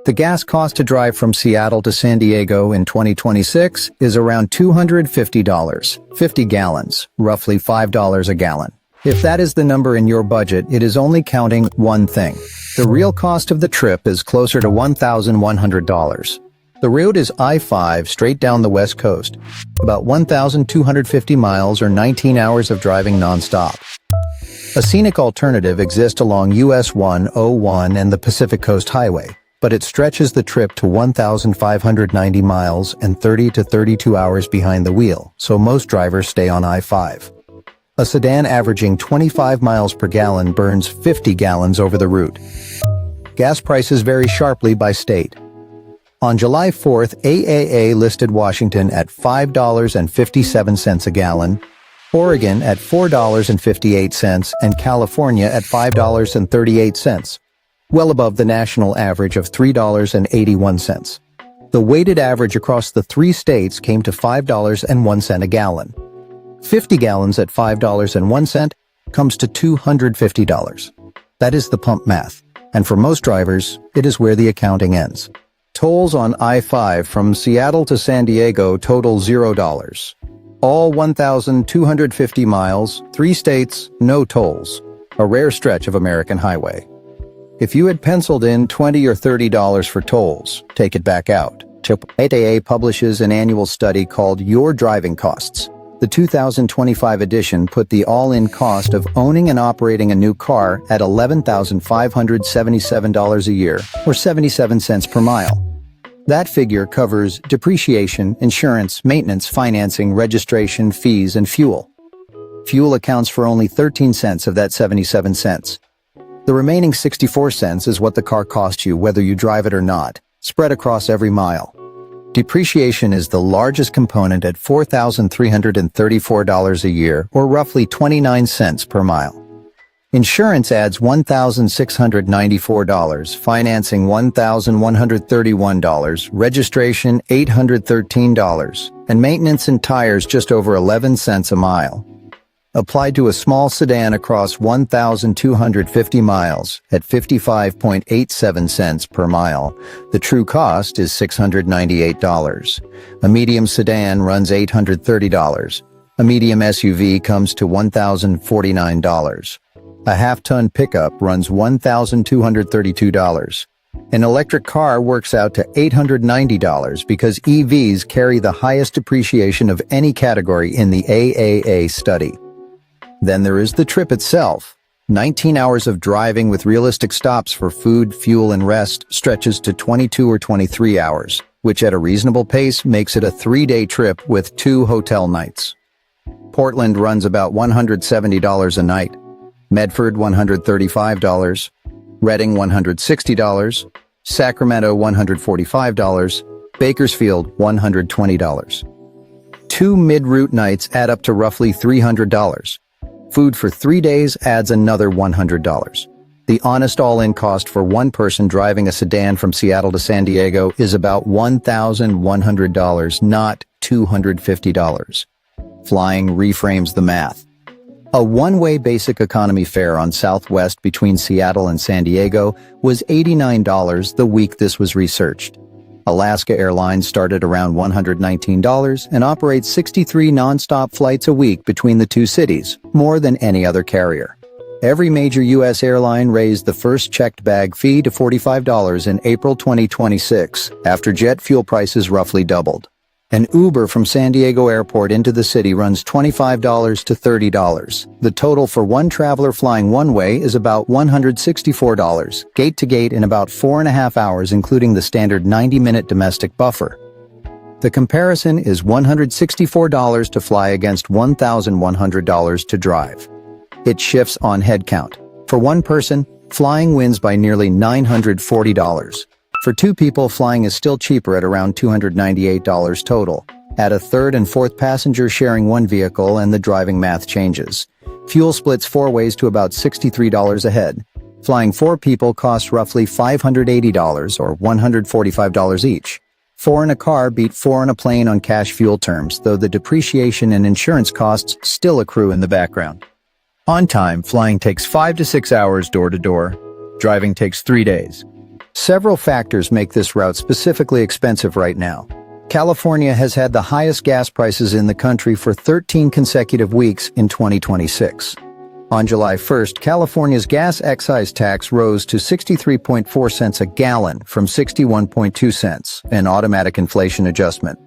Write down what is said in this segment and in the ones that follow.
The gas cost to drive from Seattle to San Diego in 2026 is around $250, 50 gallons, roughly $5 a gallon. If that is the number in your budget, it is only counting one thing. The real cost of the trip is closer to $1,100. The route is I-5 straight down the west coast, about 1,250 miles or 19 hours of driving nonstop. A scenic alternative exists along US 101 and the Pacific Coast Highway, but it stretches the trip to 1,590 miles and 30 to 32 hours behind the wheel, so most drivers stay on I-5. A sedan averaging 25 miles per gallon burns 50 gallons over the route. Gas prices vary sharply by state. On July 4th, AAA listed Washington at $5.57 a gallon, Oregon at $4.58, and California at $5.38, well above the national average of $3.81. The weighted average across the three states came to $5.01 a gallon. 50 gallons at $5.01 comes to $250. That is the pump math, and for most drivers, it is where the accounting ends. Tolls on I-5 from Seattle to San Diego total $0. All 1,250 miles, 3 states, no tolls. A rare stretch of American highway. If you had penciled in $20 or $30 for tolls, take it back out. AAA publishes an annual study called Your Driving Costs. The 2025 edition put the all-in cost of owning and operating a new car at $11,577 a year, or 77 cents per mile. That figure covers depreciation, insurance, maintenance, financing, registration, fees, and fuel. Fuel accounts for only 13 cents of that 77 cents. The remaining 64 cents is what the car costs you whether you drive it or not, spread across every mile. Depreciation is the largest component at $4,334 a year, or roughly 29 cents per mile. Insurance adds $1,694, financing $1,131, registration $813, and maintenance and tires just over 11 cents a mile. Applied to a small sedan across 1,250 miles at 55.87 cents per mile, the true cost is $698. A medium sedan runs $830. A medium SUV comes to $1,049. A half-ton pickup runs $1,232. An electric car works out to $890 because EVs carry the highest depreciation of any category in the AAA study. Then there is the trip itself. 19 hours of driving with realistic stops for food, fuel, and rest stretches to 22 or 23 hours, which at a reasonable pace makes it a 3-day trip with 2 hotel nights. Portland runs about $170 a night. Medford $135, Redding $160, Sacramento $145, Bakersfield $120. 2 mid-route nights add up to roughly $300. Food for 3 days adds another $100. The honest all-in cost for one person driving a sedan from Seattle to San Diego is about $1,100, not $250. Flying reframes the math. A one-way basic economy fare on Southwest between Seattle and San Diego was $89 the week this was researched. Alaska Airlines started around $119 and operates 63 nonstop flights a week between the two cities, more than any other carrier. Every major U.S. airline raised the first checked bag fee to $45 in April 2026, after jet fuel prices roughly doubled. An Uber from San Diego Airport into the city runs $25 to $30. The total for one traveler flying one way is about $164, gate to gate in about 4.5 hours, including the standard 90-minute domestic buffer. The comparison is $164 to fly against $1,100 to drive. It shifts on headcount. For one person, flying wins by nearly $940. For 2 people, flying is still cheaper at around $298 total. Add a third and fourth passenger sharing one vehicle and the driving math changes. Fuel splits 4 ways to about $63 a head. Flying 4 people costs roughly $580 or $145 each. 4 in a car beat 4 in a plane on cash fuel terms, though the depreciation and insurance costs still accrue in the background. On time, flying takes 5 to 6 hours door to door. Driving takes 3 days. Several factors make this route specifically expensive right now. California has had the highest gas prices in the country for 13 consecutive weeks in 2026. On July 1st, California's gas excise tax rose to 63.4 cents a gallon from 61.2 cents, an automatic inflation adjustment.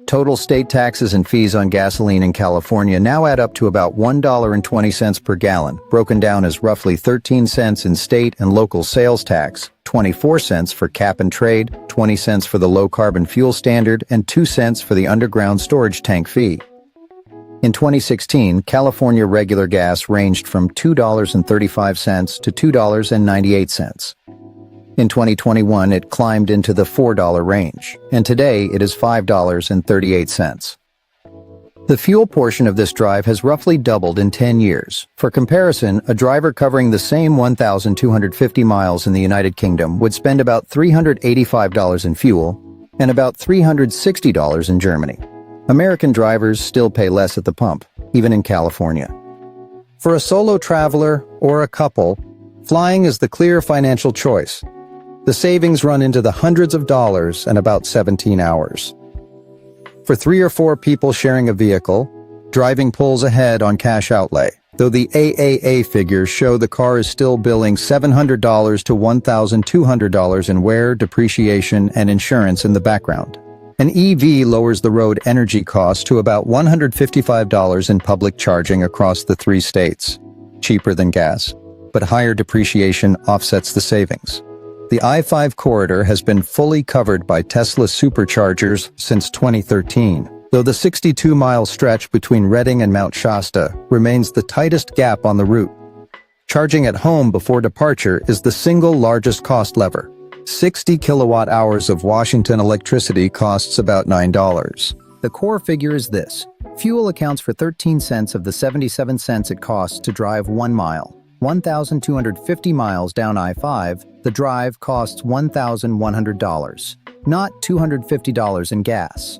Total state taxes and fees on gasoline in California now add up to about $1.20 per gallon, broken down as roughly 13 cents in state and local sales tax, 24 cents for cap and trade, 20 cents for the low-carbon fuel standard, and 2 cents for the underground storage tank fee. In 2016, California regular gas ranged from $2.35 to $2.98. In 2021, it climbed into the $4 range, and today it is $5.38. The fuel portion of this drive has roughly doubled in 10 years. For comparison, a driver covering the same 1,250 miles in the United Kingdom would spend about $385 in fuel and about $360 in Germany. American drivers still pay less at the pump, even in California. For a solo traveler or a couple, flying is the clear financial choice. The savings run into the hundreds of dollars and about 17 hours. For 3 or 4 people sharing a vehicle, driving pulls ahead on cash outlay, though the AAA figures show the car is still billing $700 to $1,200 in wear, depreciation, and insurance in the background. An EV lowers the road energy cost to about $155 in public charging across the 3 states, cheaper than gas, but higher depreciation offsets the savings. The I-5 corridor has been fully covered by Tesla superchargers since 2013, though the 62-mile stretch between Redding and Mount Shasta remains the tightest gap on the route. Charging at home before departure is the single largest cost lever. 60 kilowatt-hours of Washington electricity costs about $9. The core figure is this. Fuel accounts for 13 cents of the 77 cents it costs to drive 1 mile. 1,250 miles down I-5, the drive costs $1,100, not $250 in gas.